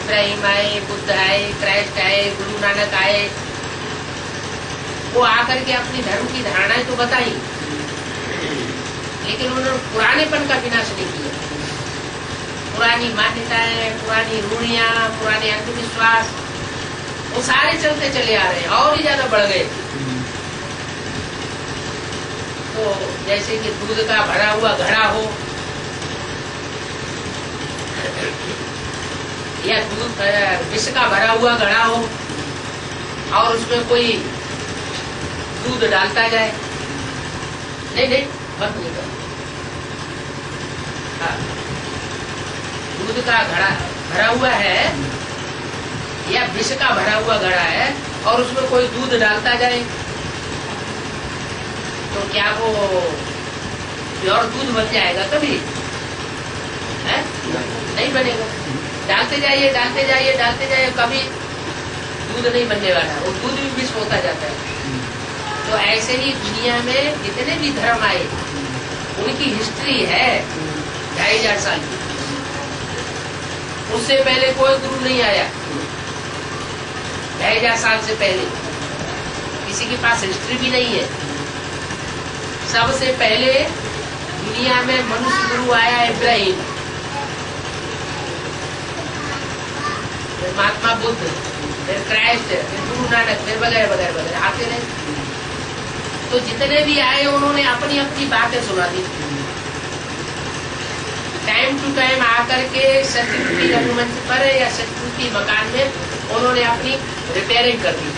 इब्राहिम आए, बुद्ध आए, क्राइस्ट आए, गुरु नानक आए, वो आकर के अपनी धर्म की धारणाएं तो बताई, लेकिन उन्होंने पुरानेपन का विनाश नहीं किया। पुरानी मान्यताएं, पुरानी रूढ़ियां, पुराने अंधविश्वास, वो सारे चलते चले आ रहे हैं और ही ज्यादा बढ़ गए। तो जैसे कि दूध का भरा हुआ घड़ा हो या दूध विष का भरा हुआ घड़ा हो और उसमें कोई दूध डालता जाए, नहीं नहीं बंद नहीं कर। दूध का घड़ा भरा हुआ है या विष का भरा हुआ घड़ा है और उसमें कोई दूध डालता जाए तो क्या वो प्योर दूध बन जाएगा? कभी है? नहीं बनेगा। डालते जाइए डालते जाइए डालते जाइए, कभी दूध नहीं बनने वाला, वो दूध भी विष होता जाता है। तो ऐसे ही दुनिया में जितने भी धर्म आए उनकी हिस्ट्री है 2500 साल की। उससे पहले कोई गुरु नहीं आया 2500 साल से पहले, किसी के पास हिस्ट्री भी नहीं है। सबसे पहले दुनिया में मनुष्य गुरु आया इब्राहिम, फिर महात्मा बुद्ध, फिर क्राइस्ट, फिर गुरु नानक, फिर वगैरह वगैरह वगैरह आते रहे। तो जितने भी आए उन्होंने अपनी अपनी बातें सुना दी। टाइम टू टाइम आकर के सतयुगी रंगमंच पर या सतयुगी मकान में उन्होंने अपनी रिपेयरिंग कर दी।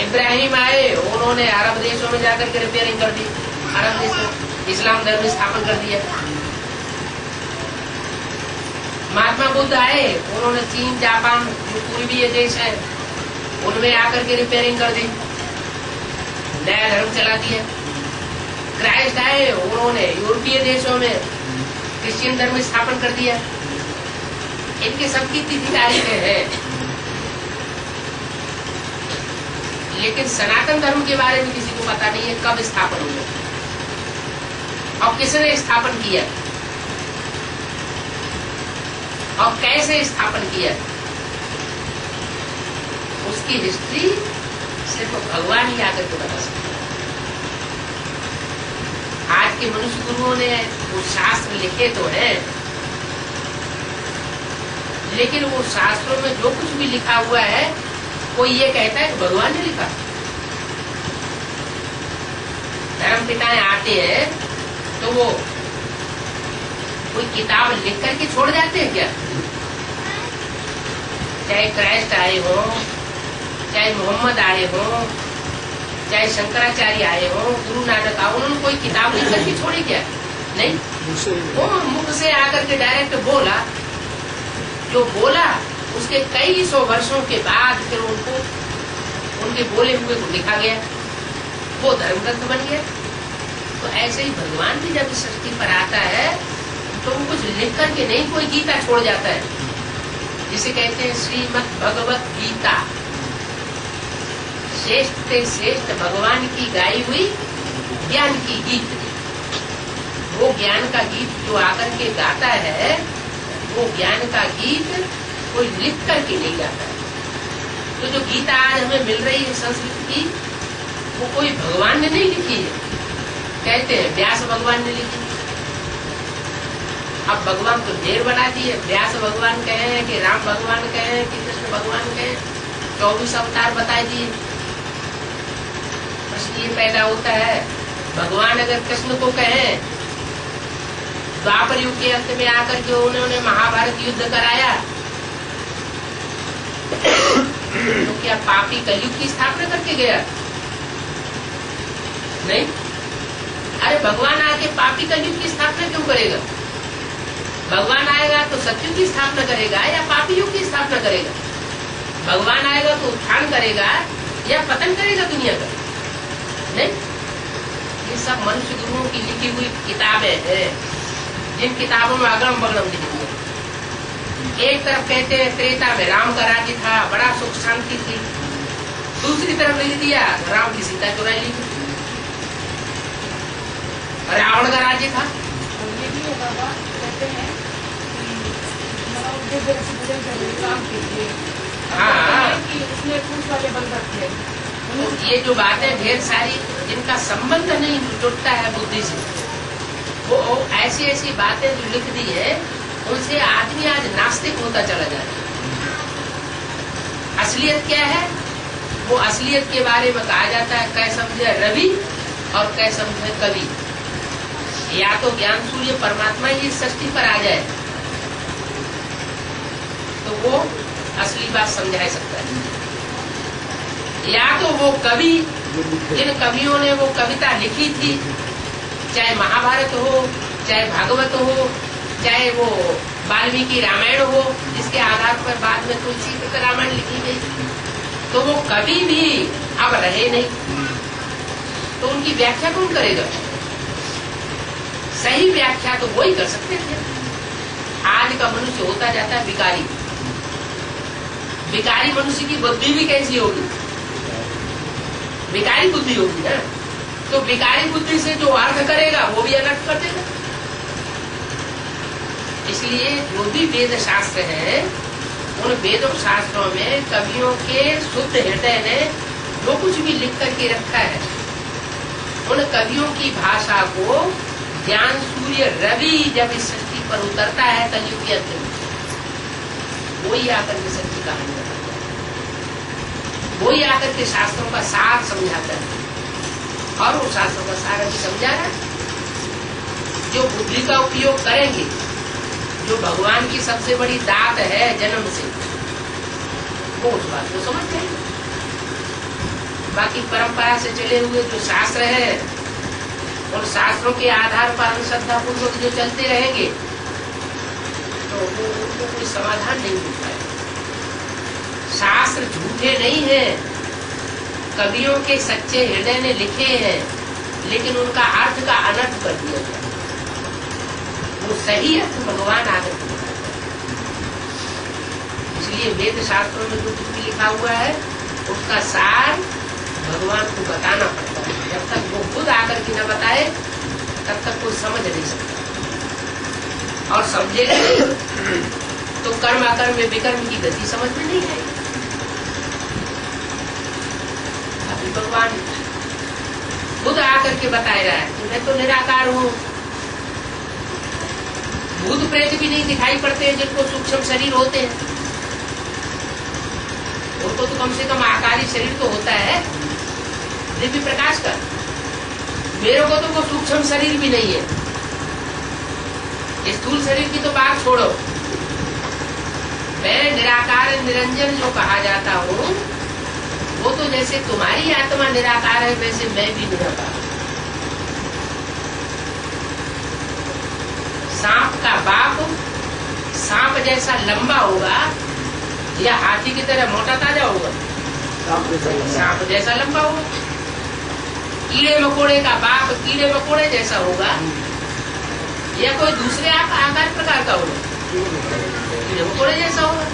इब्राहिम आए, उन्होंने अरब देशों में जाकर के रिपेयरिंग कर दी, अरब देशों इस्लाम धर्म स्थापन कर दिया। महात्मा बुद्ध आए, उन्होंने चीन, जापान, जो पूर्वीय देश है उनमें आकर के रिपेयरिंग कर दी, नया धर्म चला दिया। क्राइस्ट आए, उन्होंने यूरोपीय देशों में क्रिश्चियन धर्म स्थापन कर दिया। इनके सबकी तिथि तारीखें हैं, लेकिन सनातन धर्म के बारे में किसी को पता नहीं है कब स्थापन हुआ और किसने स्थापन किया और कैसे स्थापन किया। उसकी हिस्ट्री सिर्फ भगवान ही आकर के बता सकते। आज के मनुष्य गुरुओं ने वो शास्त्र लिखे तो हैं, लेकिन वो शास्त्रों में जो कुछ भी लिखा हुआ है कोई ये कहता है कि भगवान ने लिखा। धर्म पिताएं आते हैं तो वो कोई किताब लिख करके छोड़ जाते हैं क्या? चाहे क्राइस्ट आए हो, चाहे मोहम्मद आए हो, चाहे शंकराचार्य आए हो, गुरु नानक आए, उन्होंने कोई किताब लिख करके छोड़ी क्या? नहीं, वो मुख से आकर के डायरेक्ट बोला। जो बोला उसके कई सौ वर्षों के बाद फिर उनको उनके बोले हुए को लिखा गया, वो धर्म ग्रंथ बन गया। तो ऐसे ही भगवान भी जब सृष्टि पर आता है तो वो कुछ लिख करके नहीं कोई गीता छोड़ जाता है, जिसे कहते हैं श्रीमद् भगवत गीता, श्रेष्ठ से श्रेष्ठ भगवान की गाई हुई ज्ञान की गीत। वो ज्ञान का गीत जो आकर के गाता है, वो ज्ञान का गीत कोई लिख करके नहीं गाता है। तो जो गीता आज हमें मिल रही है संस्कृत की, वो कोई भगवान ने नहीं लिखी है, कहते हैं व्यास भगवान ने लिखी। अब भगवान तो ढेर बना दिए, व्यास भगवान कहे कि राम भगवान कहे कि कृष्ण भगवान कहे, 24 अवतार बता दिए। प्रश्न ये पैदा होता है, भगवान अगर कृष्ण को कहे, द्वापर युग के अंत में आकर के उन्होंने महाभारत युद्ध कराया, तो क्या पापी कलयुग की स्थापना करके गया? नहीं। अरे भगवान आके पापी कलयुग की स्थापना क्यों करेगा? भगवान आएगा तो सतयुग की स्थापना करेगा या पापी युग की स्थापना करेगा? भगवान आएगा तो उत्थान करेगा या पतन करेगा दुनिया का? नहीं। ये सब मनुष्य गुरुओं की लिखी हुई किताबें हैं, जिन किताबों में अगम बगम लिखी हुई। एक तरफ कहते हैं त्रेता में राम का राज्य था, बड़ा सुख शांति थी, दूसरी तरफ लिख दिया राम की सीता चुरा ली, रावण का राज्य था। ये भी है बाबा, कहते हैं हाँ, ये जो बातें ढेर सारी जिनका संबंध नहीं जुड़ता है बुद्धि से, वो ऐसी ऐसी बातें जो लिख दी है, उनसे आदमी आज नास्तिक होता चला जा रहा है। असलियत क्या है? वो असलियत के बारे में कहा जाता है, कै समझे रवि और कै समझे कवि। या तो ज्ञान सूर्य परमात्मा ही सृष्टि पर आ जाए तो वो असली बात समझा सकता है, या तो वो कवि, जिन कवियों ने वो कविता लिखी थी, चाहे महाभारत हो, चाहे भागवत हो, चाहे वो वाल्मीकि रामायण हो, जिसके आधार पर बाद में तुलसी की रामायण लिखी गई, तो वो कभी भी अब रहे नहीं, तो उनकी व्याख्या कौन करेगा? सही व्याख्या तो वो ही कर सकते थे। आज का मनुष्य होता जाता है विकारी। विकारी मनुष्य की बुद्धि भी कैसी होगी? विकारी बुद्धि होगी ना। तो विकारी बुद्धि से जो अर्थ करेगा वो भी अनर्थ कर देगा। इसलिए जो भी वेद शास्त्र है, उन वेद शास्त्रों में कवियों के शुद्ध हृदय ने जो कुछ भी लिख करके रखा है, उन कवियों की भाषा को ज्ञान सूर्य रवि जब इस सृष्टि पर उतरता है कलयुग के अंत में, वही आकर के सच्ची कहानी बताता है, वही आकर के शास्त्रों का सार समझाता है। और वो शास्त्रों का सार अभी समझा रहा है। जो बुद्धि का उपयोग करेंगे, जो भगवान की सबसे बड़ी दात है जन्म से, वो उस बात को समझ जाएंगे। बाकी परंपरा से चले हुए जो शास्त्र है, उन शास्त्रों के आधार पर अनुश्रद्धा पूर्वक जो चलते रहेंगे, तो उनको कोई समाधान नहीं मिल पाएगा। शास्त्र झूठे नहीं है, कवियों के सच्चे हृदय ने लिखे हैं, लेकिन उनका अर्थ का अनर्थ कर दिया गया। वो सही अर्थ भगवान आकर के बताते हैं। इसलिए वेद शास्त्रों में जो कुछ भी लिखा हुआ है, उसका सार भगवान को बताना पड़ता है। जब तक वो खुद आकर के न बताए, तब तक कोई समझ नहीं सकता। और समझेगा नहीं तो कर्म अकर्म में विकर्म की गति समझ में नहीं आएगी। अभी भगवान खुद आकर के बताए रहा है कि मैं तो निराकार हूँ। भूत प्रेत भी नहीं दिखाई पड़ते हैं जिनको सूक्ष्म शरीर होते हैं, उनको तो कम से कम आकारी शरीर तो होता है दिव्य प्रकाश का। मेरे को तो वो सूक्ष्म शरीर भी नहीं है। स्थूल शरीर की तो बात छोड़ो, मैं निराकार निरंजन जो कहा जाता हूँ, वो तो जैसे तुम्हारी आत्मा निराकार है, वैसे मैं भी निराकार। सांप का बाप सांप जैसा लंबा होगा या हाथी की तरह मोटा ताजा होगा? सांप जैसा लंबा होगा। कीड़े मकोड़े का बाप कीड़े मकोड़े जैसा होगा या कोई दूसरे आकार प्रकार का होगा? कीड़े मकोड़े जैसा होगा।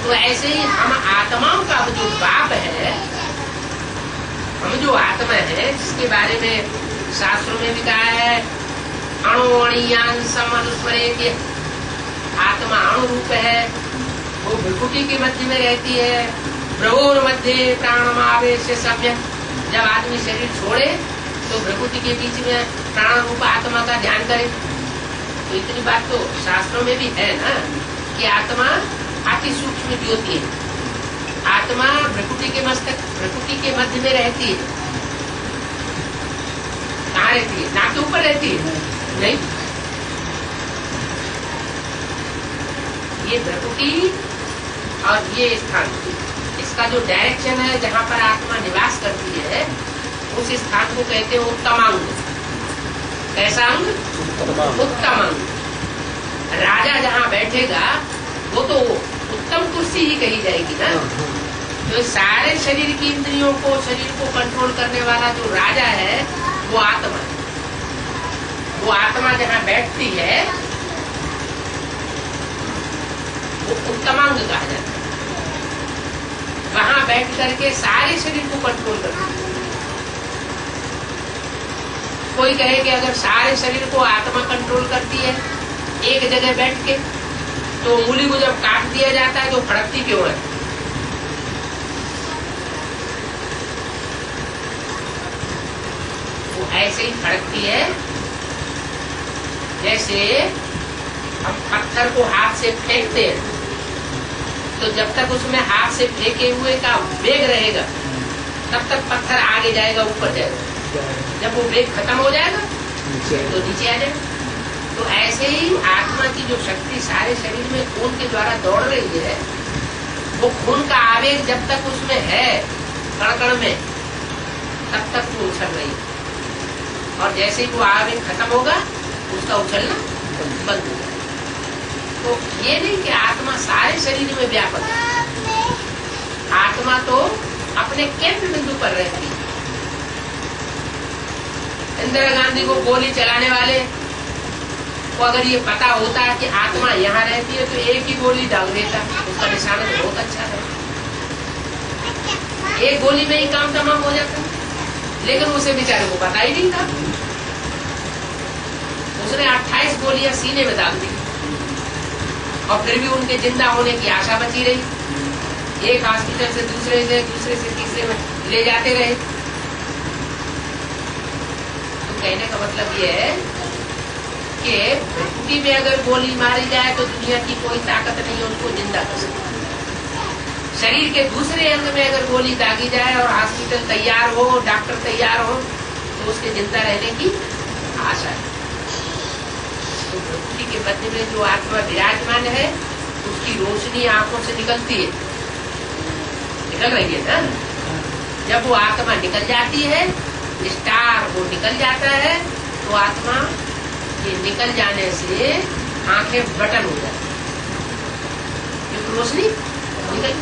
तो ऐसे ही हम आत्माओं का जो बाप है, हम जो आत्मा है, जिसके बारे में शास्त्रों में भी कहा है, अणुअणीयान समनुस्मरेति, आत्मा अणु रूप है, वो भ्रुकुटी के मध्य में रहती है। प्रभोर मध्य प्राणमावेश सम्यक, जब आदमी शरीर छोड़े तो भ्रुकुटी के बीच में प्राण रूप आत्मा का ध्यान करे। तो इतनी बात तो शास्त्रों में भी है ना कि आत्मा अति सूक्ष्म ज्योति है। आत्मा भ्रुकुटी के मध्य में रहती है। कहाँ रहती है? नाक के ऊपर रहती है? नहीं। ये भ्रुकुटी और ये स्थान, इसका जो डायरेक्शन है जहाँ पर आत्मा निवास करती है, उस स्थान को कहते हैं उत्तमांग। कैसा अंग? उत्तम अंग। राजा जहाँ बैठेगा वो तो उत्तम कुर्सी ही कही जाएगी ना। तो सारे शरीर की इंद्रियों को, शरीर को कंट्रोल करने वाला जो राजा है वो आत्मा है। वो आत्मा जहाँ बैठती है वो उत्तमांग कहा जाता है। वहां बैठ करके सारे शरीर को कंट्रोल करती है। कोई कहे कि अगर सारे शरीर को आत्मा कंट्रोल करती है एक जगह बैठ के, तो उंगली को जब काट दिया जाता है तो फड़कती क्यों है? वो ऐसे ही फड़कती है जैसे हम पत्थर को हाथ से फेंकते हैं, तो जब तक उसमें हाथ से फेंके हुए का वेग रहेगा तब तक पत्थर आगे जाएगा, ऊपर जाएगा। जब वो वेग खत्म हो जाएगा तो नीचे आ जाएगा। तो ऐसे ही आत्मा की जो शक्ति सारे शरीर में खून के द्वारा दौड़ रही है, वो खून का आवेग जब तक उसमें है कण कण में तब तक वो उछल रही है, और जैसे ही वो आवेग खत्म होगा उसका उछलना बंद हो जाएगा। तो ये नहीं कि आत्मा सारे शरीर में व्यापक है, आत्मा तो अपने केंद्र बिंदु पर रहती है। इंदिरा गांधी को गोली चलाने वाले को अगर ये पता होता है कि आत्मा यहाँ रहती है तो एक ही गोली डाल देता, उसका निशाना तो बहुत अच्छा है, एक गोली में ही काम तमाम हो जाता। लेकिन उसे बेचारे को पता ही नहीं था, उसने 28 गोलियां सीने में डाल दी और फिर भी उनके जिंदा होने की आशा बची रही। एक हॉस्पिटल से दूसरे से तीसरे में ले जाते रहे। तो कहने का मतलब ये है कि पृथ्वी में अगर गोली मारी जाए तो दुनिया की कोई ताकत नहीं उनको जिंदा कर सकती। शरीर के दूसरे अंग में अगर गोली दागी जाए और हॉस्पिटल तैयार हो, डॉक्टर तैयार हो, तो उसके जिंदा रहने की आशा है। तो पृथ्वी के मध्य में जो आत्मा विराजमान है उसकी रोशनी आंखों से निकलती है, निकल रही है ना। जब वो आत्मा निकल जाती है, स्टार वो निकल जाता है, तो आत्मा ये निकल जाने से आंखें बटन हो जाती है, रोशनी निकल